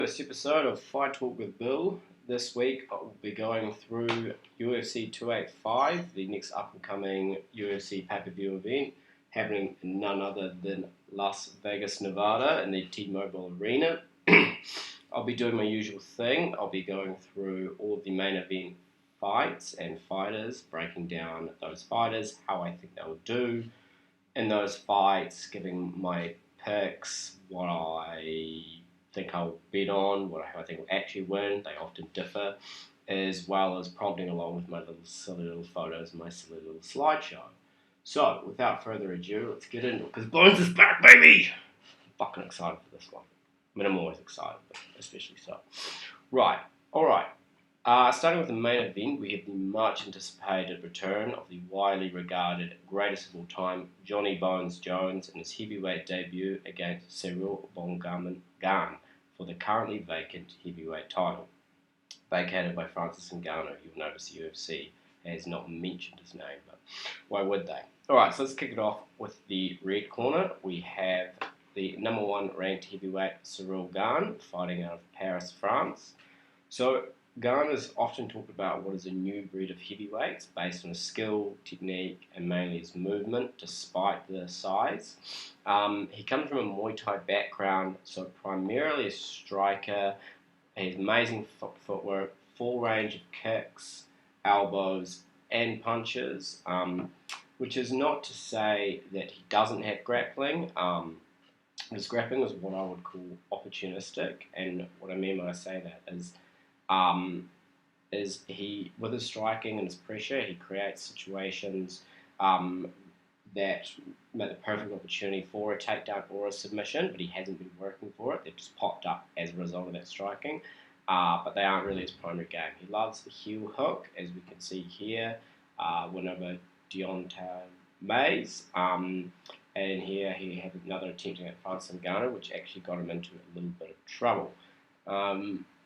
This episode of Fight Talk with Bill. This week I'll be going through UFC 285, the next up-and-coming UFC pay-per-view event, happening in none other than Las Vegas, Nevada, in the T-Mobile Arena. I'll be doing my usual thing. I'll be going through all of the main event fights and fighters, breaking down those fighters, how I think they'll do in those fights, giving my picks, what I think I'll bet on, what I think will actually win. They often differ, as well as prompting along with my little silly little photos and my silly little slideshow. So, without further ado, let's get into it, because Bones is back, baby! I'm fucking excited for this one. I mean, I'm always excited, but especially so. Right, alright. Starting with the main event, we have the much anticipated return of the widely regarded greatest of all time, Johnny Bones Jones, in his heavyweight debut against Cyril Bongaman for the currently vacant heavyweight title. Vacated by Francis Ngannou. You'll notice the UFC has not mentioned his name, but why would they? Alright, so let's kick it off with the red corner. We have the number one ranked heavyweight Cyril Gane fighting out of Paris, France. So Gane is often talked about what is a new breed of heavyweights based on his skill, technique, and mainly his movement, despite the size. He comes from a Muay Thai background, so primarily a striker. He has amazing footwork, full range of kicks, elbows, and punches, which is not to say that he doesn't have grappling. His grappling is what I would call opportunistic, and what I mean when I say that is he, with his striking and his pressure, he creates situations that make the perfect opportunity for a takedown or a submission, but he hasn't been working for it. They've just popped up as a result of that striking, but they aren't really his primary game. He loves the heel hook, as we can see here, win over Deontay Mays, and here he had another attempt at Francis Ngannou, which actually got him into a little bit of trouble.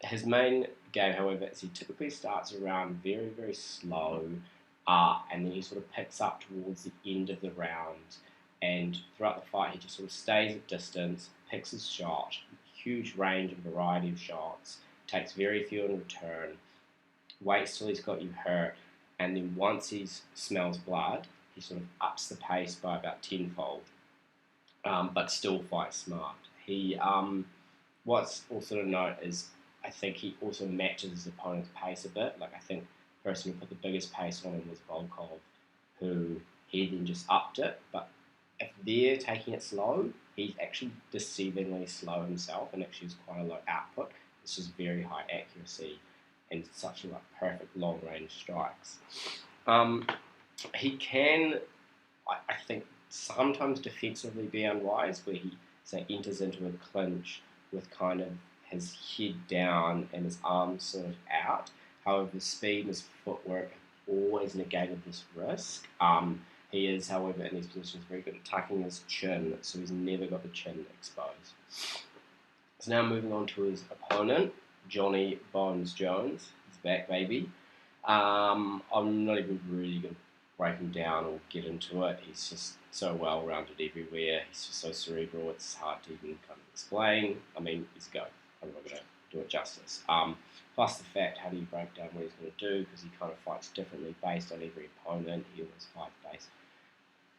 His main game, however, is he typically starts around very, very slow, and then he sort of picks up towards the end of the round, and throughout the fight he just sort of stays at distance, picks his shot, huge range and variety of shots, takes very few in return, waits till he's got you hurt, and then once he smells blood, he sort of ups the pace by about tenfold, but still fights smart. What's also to note is I think he also matches his opponent's pace a bit. Like, I think the person who put the biggest pace on him was Volkov, who he then just upped it. But if they're taking it slow, he's actually deceivingly slow himself and actually has quite a low output. It's just very high accuracy and such perfect long-range strikes. He can, I think, sometimes defensively be unwise, where he, say, enters into a clinch with kind of his head down and his arms sort of out. However, his speed and his footwork have always negated this risk. He is, however, in these positions very good at tucking his chin, so he's never got the chin exposed. So now moving on to his opponent, Johnny Bones Jones. He's back, baby. I'm not even really going to break him down or get into it. He's just so well-rounded everywhere. He's just so cerebral, it's hard to even kind of explain. I mean, let's go. I'm not going to do it justice. Plus the fact, how do you break down what he's going to do? Because he kind of fights differently based on every opponent.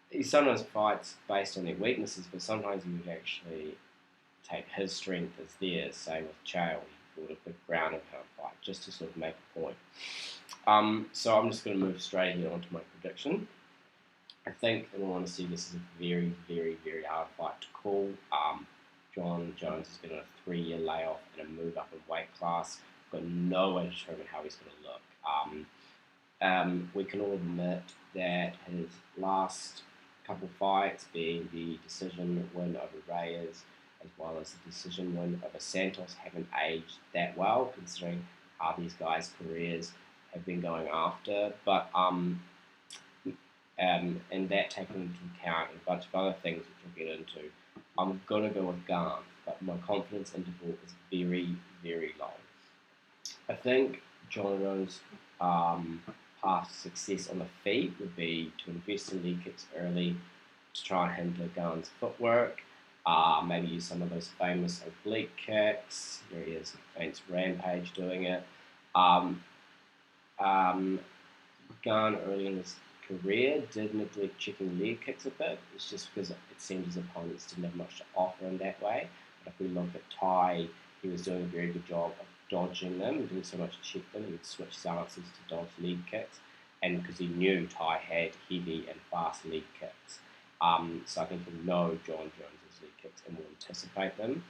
He sometimes fights based on their weaknesses, but sometimes he would actually take his strength as theirs. Same with Chael. He fought a big ground and pound fight just to sort of make a point. So I'm just going to move straight here onto my prediction. I think in all honesty, this is a very, very, very hard fight to call. John Jones has been on a 3-year layoff and a move up in weight class. Got no way to determine how he's going to look. We can all admit that his last couple fights, being the decision win over Reyes as well as the decision win over Santos, haven't aged that well, considering how these guys' careers have been going after. But and that taken into account and a bunch of other things which we'll get into, I'm going to go with Gane, but my confidence interval is very, very low. I think John Jones' path to success on the feet would be to invest in leg kicks early to try and hinder Gane's footwork, Maybe use some of those famous oblique kicks. Here he is against Rampage doing it. Um, um, Gunn early in his career did neglect checking leg kicks a bit. It's just because it seemed his opponents didn't have much to offer in that way. But if we look at Ty, he was doing a very good job of dodging them. He didn't so much check them. He would switch stances to dodge leg kicks. And because he knew Ty had heavy and fast leg kicks. So I think he'll know John Jones' leg kicks and will anticipate them.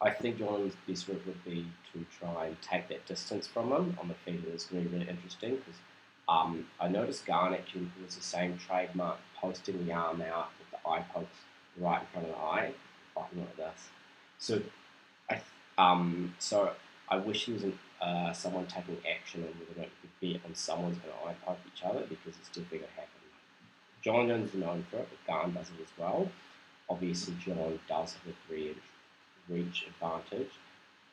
I think John's best route would be to try and take that distance from him on the feet. It is really, really interesting because I noticed Garn actually was the same trademark, posting the arm out with the eye pokes right in front of the eye, fighting like this. So I wish he was someone taking action on whether or not you could bet on someone's going to eye poke each other, because it's definitely going to happen. John Jones is known for it, but Garn does it as well. Obviously, John does have a 3-inch reach advantage,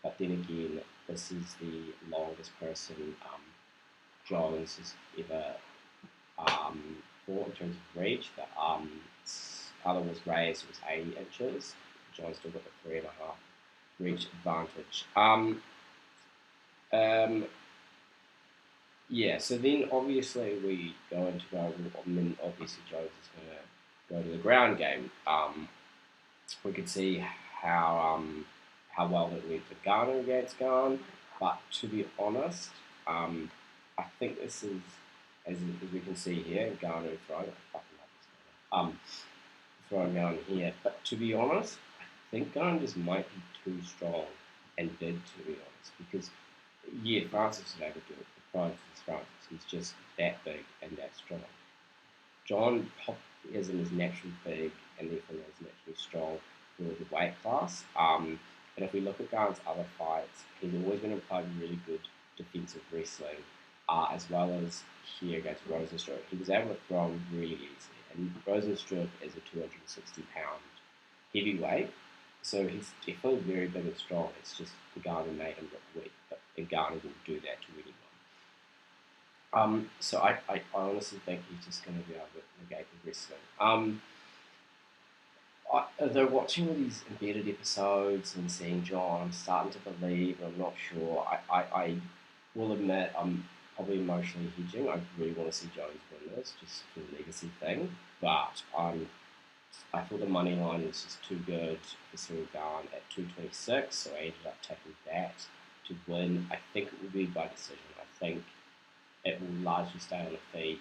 but then again, this is the longest person Jones has ever fought in terms of reach. The other was raised, it was 80 inches. Jones still got the 3.5 reach advantage. Yeah, so then obviously we go into obviously Jones is going to go to the ground game. We could see how well it went for Garner against Garn, but to be honest, I think this is, as we can see here, Garner throwing Garner here. But to be honest, I think Garner just might be too strong, and did, to be honest, because yeah, Francis was able to do it. Francis is Francis. He's just that big and that strong. John isn't as naturally big and therefore is naturally strong for the weight class. And if we look at Garn's other fights, he's always been implied really good defensive wrestling, as well as here against Rosenstruck. He was able to throw him really easily. And Rosenstruck is a 260-pound heavyweight, so he's definitely very big and strong. It's just Garner made him look weak, but Garner will do that to anyone. So I honestly think he's just going to be able to negate the wrestling. Though watching all these embedded episodes and seeing John, I'm starting to believe, I'm not sure. I will admit I'm probably emotionally hedging. I really want to see Jones win this, just for the legacy thing. But I thought the money line was just too good for Cyril Garn at 226, so I ended up taking that to win. I think it will be by decision. I think it will largely stay on the feet,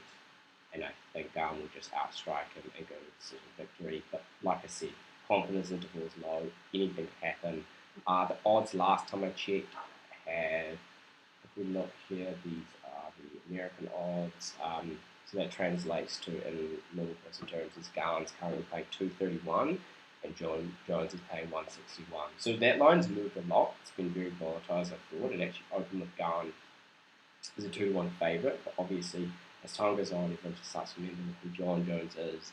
and I think Garn will just outstrike him and go to decision victory. But like I said, confidence interval is low. Anything can happen. The odds last time I checked have, if we look here, these are the American odds. So that translates to, in normal person terms, is Garn's currently paying 231 and Jones is paying 161. So that line's moved a lot. It's been very volatile, as I thought. It actually opened with Garn as a 2-1 favourite, but obviously as time goes on, everyone just starts remembering who John Jones is,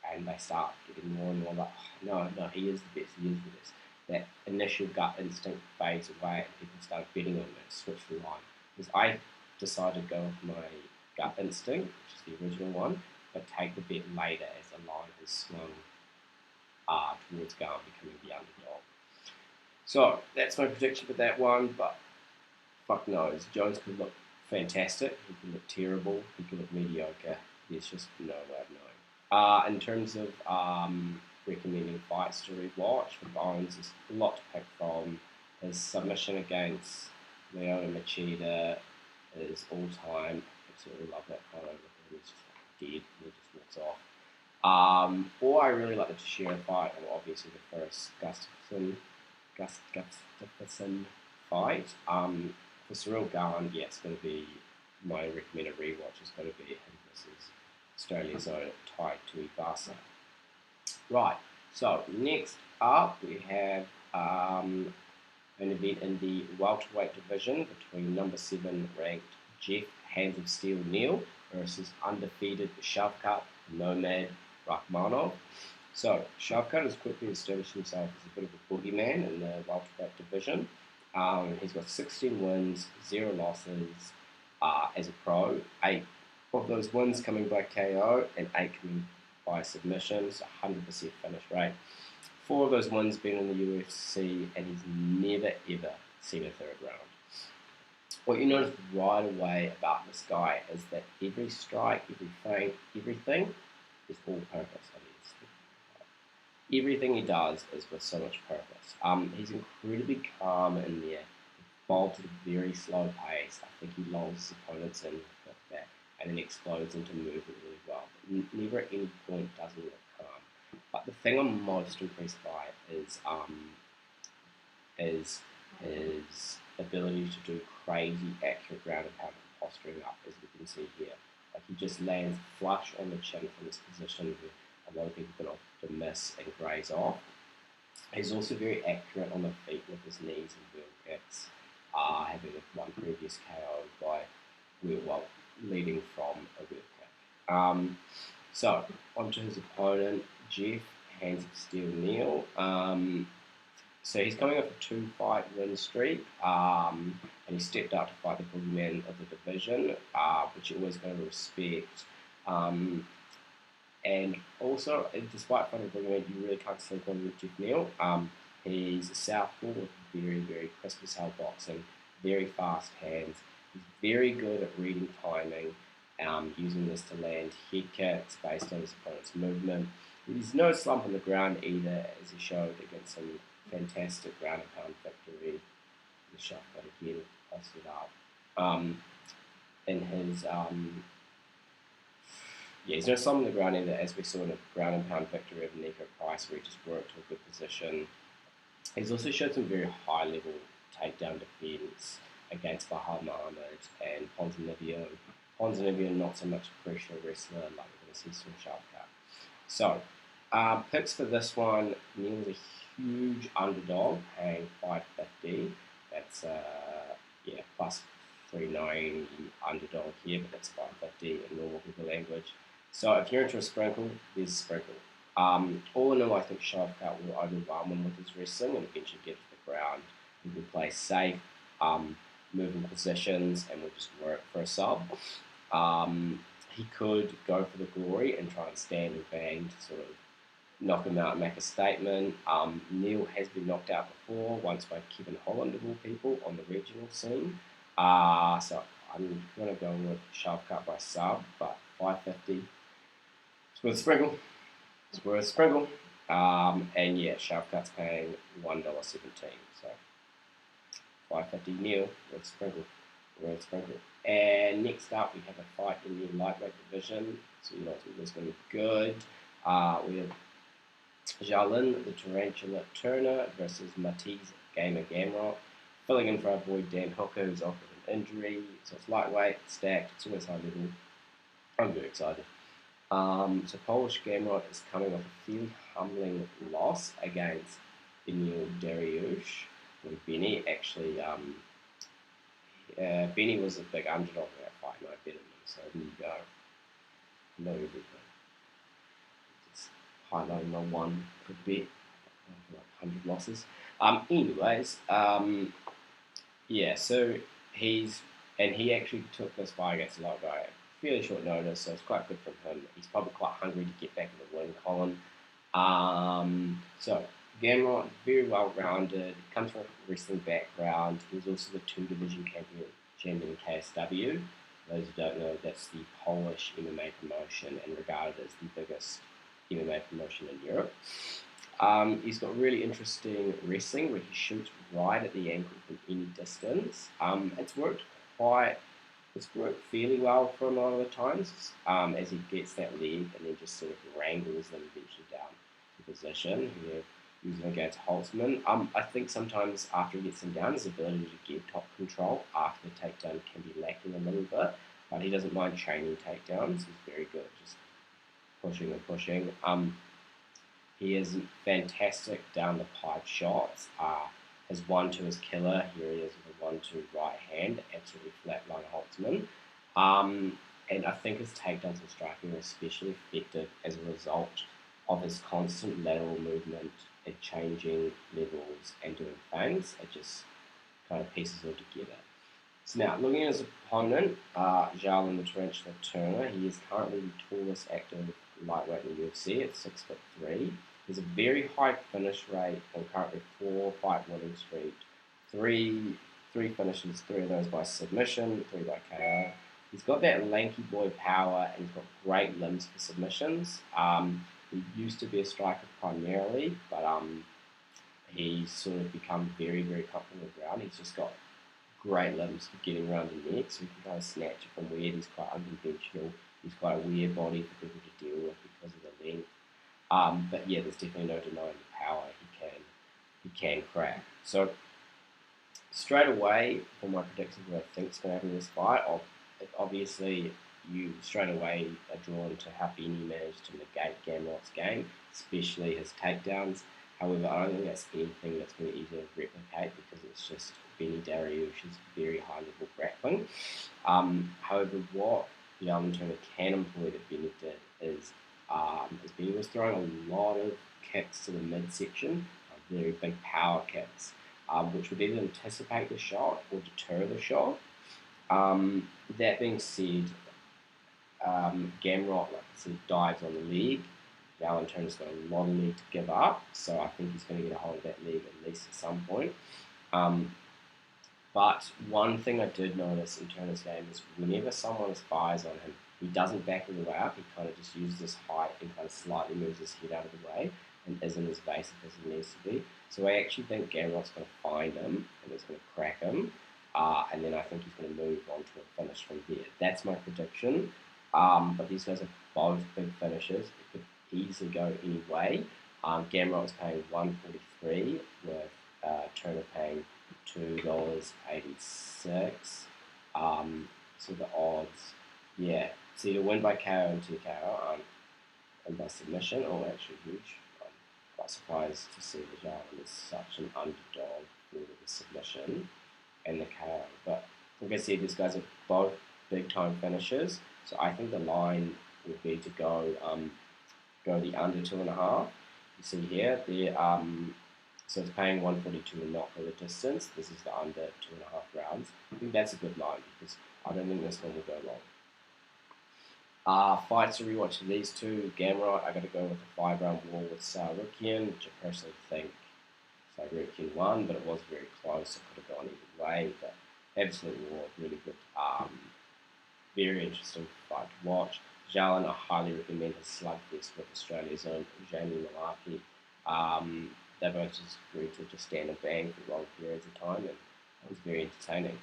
and they start getting more and more like, oh, no, he is the best, he is the best. That initial gut instinct fades away, and people start betting on it, switch the line. Because I decided to go with my gut instinct, which is the original one, but take the bet later as the line has swung towards Garn becoming the underdog. So that's my prediction for that one, but fuck knows. Jones could look fantastic, he could look terrible, he could look mediocre. There's just no way of knowing. In terms of recommending fights to rewatch, for Bones, there's a lot to pick from. His submission against Leona Machida is all-time. Absolutely love that photo. He's just like dead, he just walks off. Or I really like the Teixeira fight, and obviously the first Gustafsson fight. For Cyril Garn, yeah, it's going to be my recommended rewatch is going to be him versus Australia's own Tai Tuivasa. Right, so next up we have an event in the welterweight division between number 7 ranked Jeff Hands of Steel Neal versus undefeated Shavkat Nomad Rakhmonov. So Shavkat has quickly established himself as a bit of a boogeyman in the welterweight division. He's got 16 wins, 0 losses as a pro. 8 of those wins coming by KO and 8 coming by submissions, 100% finish rate. 4 of those wins been in the UFC, and he's never ever seen a third round. What you notice right away about this guy is that every strike, every feint, everything is all purpose. Everything he does is with so much purpose. He's incredibly calm in there. He bolts at a very slow pace. I think he lulls his opponents in like that, and then explodes into movement really well. Never at any point does he look calm. But the thing I'm most impressed by is his ability to do crazy accurate ground and pound posturing up, as we can see here. Like he just lands flush on the chin from this position where a lot of people can often miss and graze off. He's also very accurate on the feet with his knees and wheel kicks, having one previous KO by leading from a wheel kick. So onto his opponent, Jeff Hands of Steel Neal. So he's coming off a 2-fight win streak, and he stepped out to fight the boogeyman of the division, which you're always going to respect. And also, despite fighting the boogeyman, you really can't sleep on Jeff Neal. He's a southpaw with very, very crisp as hell boxing, very fast hands. He's very good at reading timing, using this to land head kicks based on his opponent's movement. There's no slump on the ground either, as he showed against some fantastic ground and pound victory. The shot got again, posted up. In his he's no slump on the ground either, as we saw in a ground and pound victory of Nico Price, where he just worked to a good position. He's also showed some very high level takedown defense against Bahal Muhammad and Ponzinibbio. Ponzinibbio not so much a pressure wrestler like we're going to see some sharp cut. So picks for this one, Neal's a huge underdog, paying $5.50. That's plus 3.9 underdog here, but that's $5.50 in normal people language. So if you're into a sprinkle, there's a sprinkle. All in all, I think Shavkat will overwhelm him with his wrestling and eventually get to the ground. He will play safe, move in positions, and will just work for a sub. He could go for the glory and try and stand and bang to sort of knock him out and make a statement. Neal has been knocked out before, once by Kevin Holland of all people on the regional scene. So I'm going to go with Shavkat by sub, but $5.50. It's worth a sprinkle. It's worth a sprinkle. And yeah, Shavkat's paying $1.17. So $5.50 Neal, worth a sprinkle. Worth a sprinkle. And next up, we have a fight in the lightweight division. So you know it's always going to be good. We have Jalin, the Tarantula Turner, versus Matiz Gamer Gamrot, filling in for our boy Dan Hooker, who's off with an injury. So it's lightweight, stacked, it's always high level. I'm very excited. So Polish Gamrot is coming off a fairly humbling loss against Emil Dariush, when Benny actually, Benny was a big underdog in that fight, and I bet him, so there you go. Know everything. Just highlighting my one for bet, like 100 losses. Anyways, so he actually took this fight against a lot of guy at fairly short notice, so it's quite good from him. He's probably quite hungry to get back in the win column. So Gamrot, very well rounded, comes from a wrestling background. He was also the 2-division champion in KSW. For those who don't know, that's the Polish MMA promotion and regarded as the biggest MMA promotion in Europe. He's got really interesting wrestling where he shoots right at the ankle from any distance. It's worked fairly well for him a lot of the times, as he gets that leg and then just sort of wrangles them eventually down to position. Using against Holtzman. I think sometimes after he gets him down, his ability to get top control after the takedown can be lacking a little bit, but he doesn't mind chaining takedowns. He's very good at just pushing and pushing. He is fantastic down the pipe shots. His 1-2 is killer. Here he is with a 1-2 right hand, absolutely flatline Holtzman. And I think his takedowns and striking are especially effective as a result of his constant lateral movement at changing levels and doing things. It just kind of pieces all together. So now, looking at his opponent, Jalin the Tarantula Turner, he is currently the tallest active lightweight in the UFC at 6'3". There's a very high finish rate on currently 4-fight winning streak. Three finishes, 3 of those by submission, 3 by KO. He's got that lanky boy power and he's got great limbs for submissions. He used to be a striker primarily, but he's sort of become very, very comfortable on the ground. He's just got great limbs for getting around the neck, so he can kind of snatch it from weird. He's quite unconventional. He's quite a weird body for people to deal with because of the length. But yeah, there's definitely no denying the power he can crack. So straight away, for my predictions, what I think is going to happen in this fight, obviously you straight away are drawn to how Benny managed to negate Gamrot's game, especially his takedowns. However, I don't think that's anything that's going to be easy to replicate because it's just Benny Dariush's very high level grappling. However, what Yalman Turner can employ that Benny did is Benny was throwing a lot of kicks to the midsection, very big power kicks, which would either anticipate the shot or deter the shot. That being said, Gamrot, like I said, dives on the leg. Yalman Turner's got a lot of leg to give up, so I think he's going to get a hold of that leg at least at some point. But one thing I did notice in Turner's game is whenever someone fires on him, he doesn't back all the way up. He kind of just uses his height and kind of slightly moves his head out of the way and isn't as evasive as he needs to be. So I actually think Gamrot's going to find him and he's going to crack him. And then I think he's going to move on to a finish from there. That's my prediction. But these guys are both big finishes. It could easily go any way. Gamrot was paying $143 with Turner paying $2.86. So the odds, yeah. So you win by KO and TKO, and by submission, actually huge. I'm quite surprised to see the Jarman is such an underdog with the submission and the KO. But like I said, these guys are both big time finishers. So I think the line would be to go the under 2.5. You see here, so it's paying 142 and not go the distance. This is the under 2.5 rounds. I think that's a good line because I don't think this one will go long. Fights to rewatch for these two. Gamrot, I got to go with a 5-round war with Sarukian, which I personally think Sarukian won, but it was very close. It could have gone either way, but absolute war, really good. Very interesting fight to watch. Jalen, I highly recommend his slugfest with Australia's own Jamie Malarkey. They both just agreed to just stand and bang for long periods of time, and it was very entertaining.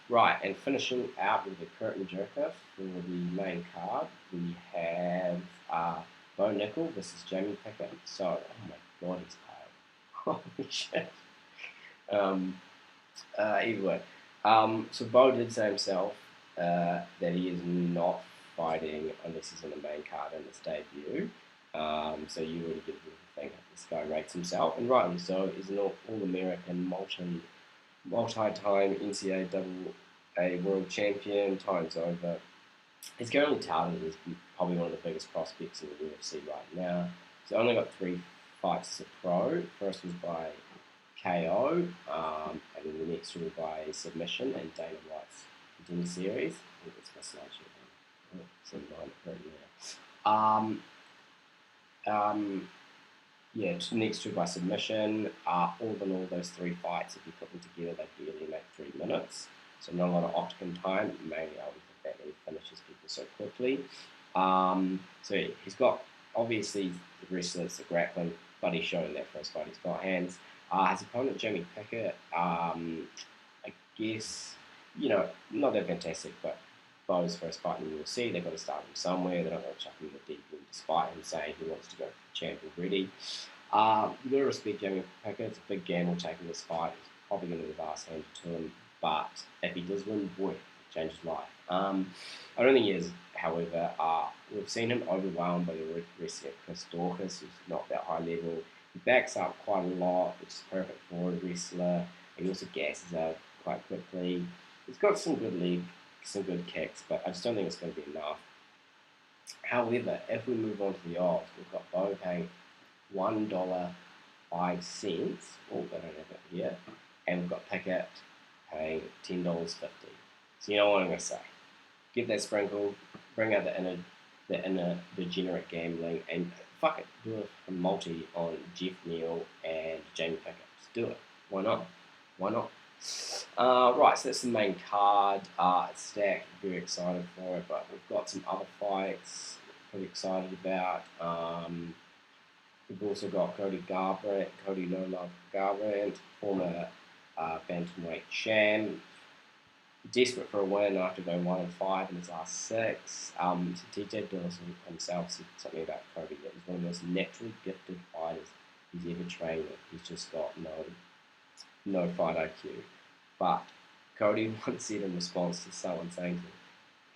Right, and finishing out with the curtain jerker for the main card, we have Bo Nickel versus Jamie Pickett. So, oh my god, he's pale. Holy shit. Either way. So Bo did say himself that he is not fighting unless he's in the main card in his debut. So you already get a think this guy rates himself, and rightly so. He's an All-American, multi-time NCAA world champion, times over. He's currently touted as probably one of the biggest prospects in the UFC right now. He's only got 3 fights as a pro. First was by KO, and then the next 2 were by submission and Dana White's Contender Series. I think it's my slideshow. So next 2 by submission. All in all, those 3 fights, if you put them together, they barely make 3 minutes. So not a lot of octagon time. Mainly, I would think that he finishes people so quickly. So he's got obviously the wrestlers, the grappling, but he's shown in that first fight he's got hands. His opponent Jamie Pickett, I guess not that fantastic, but Bo's first fight in the UFC, they've got to start him somewhere. They don't want to chuck him in the deep end, despite him saying he wants to go for the champ already. You've got to respect Jamie Pickett. It's a big gamble taking this fight. It's probably going to be the last handed to him, but if he does win, boy, it changes life. I don't think he is, however. We've seen him overwhelmed by the wrestler Chris Dawkins, who's not that high level. He backs up quite a lot, which is perfect for a wrestler. He also gasses out quite quickly. He's got some good leg, some good kicks, but I just don't think it's going to be enough. However, if we move on to the odds, we've got Bo paying $1.05. Oh, I don't have it here. And we've got Pickett paying $10.50. So you know what I'm going to say. Give that sprinkle, bring out the inner the inner degenerate gambling, and fuck it, do a multi on Jeff Neal and Jamie Pickett. Just do it. Why not? Why not? Right, so that's the main card. It's stacked. Very excited for it, but we've got some other fights. Pretty excited about. We've also got Cody No Love Garbrandt, former bantamweight champ, desperate for a win after going 1-5 in his last 6. So TJ Dillis himself said something about Cody that he's one of the most naturally gifted fighters he's ever trained with. He's just got no fight IQ. But Cody once said in response to someone saying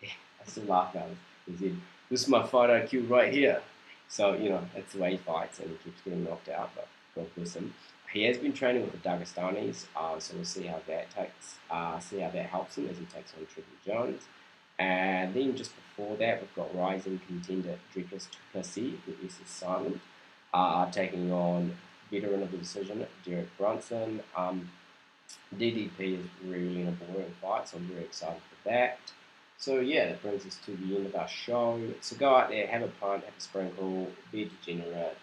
to him, I still laugh about this, he said, "This is my fight IQ right here." So, that's the way he fights, and he keeps getting knocked out, but God bless him. He has been training with the Dagestanis, so we'll see how that helps him as he takes on Triple Jones. And then just before that, we've got rising contender Dricus Duplessis, who is silent, taking on veteran of the decision, Derek Brunson. DDP is really in a boring fight, so I'm very excited for that. So yeah, that brings us to the end of our show. So go out there, have a punt, have a sprinkle, be degenerate,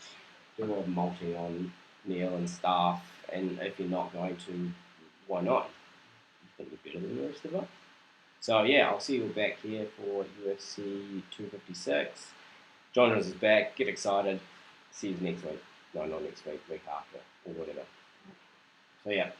do a multi on Neil and stuff, and if you're not going to, why not? You think you're better than the rest of us? So yeah, I'll see you all back here for UFC 256. John Hills is back, get excited, see you next week. No, not next week, week after, or whatever. So yeah.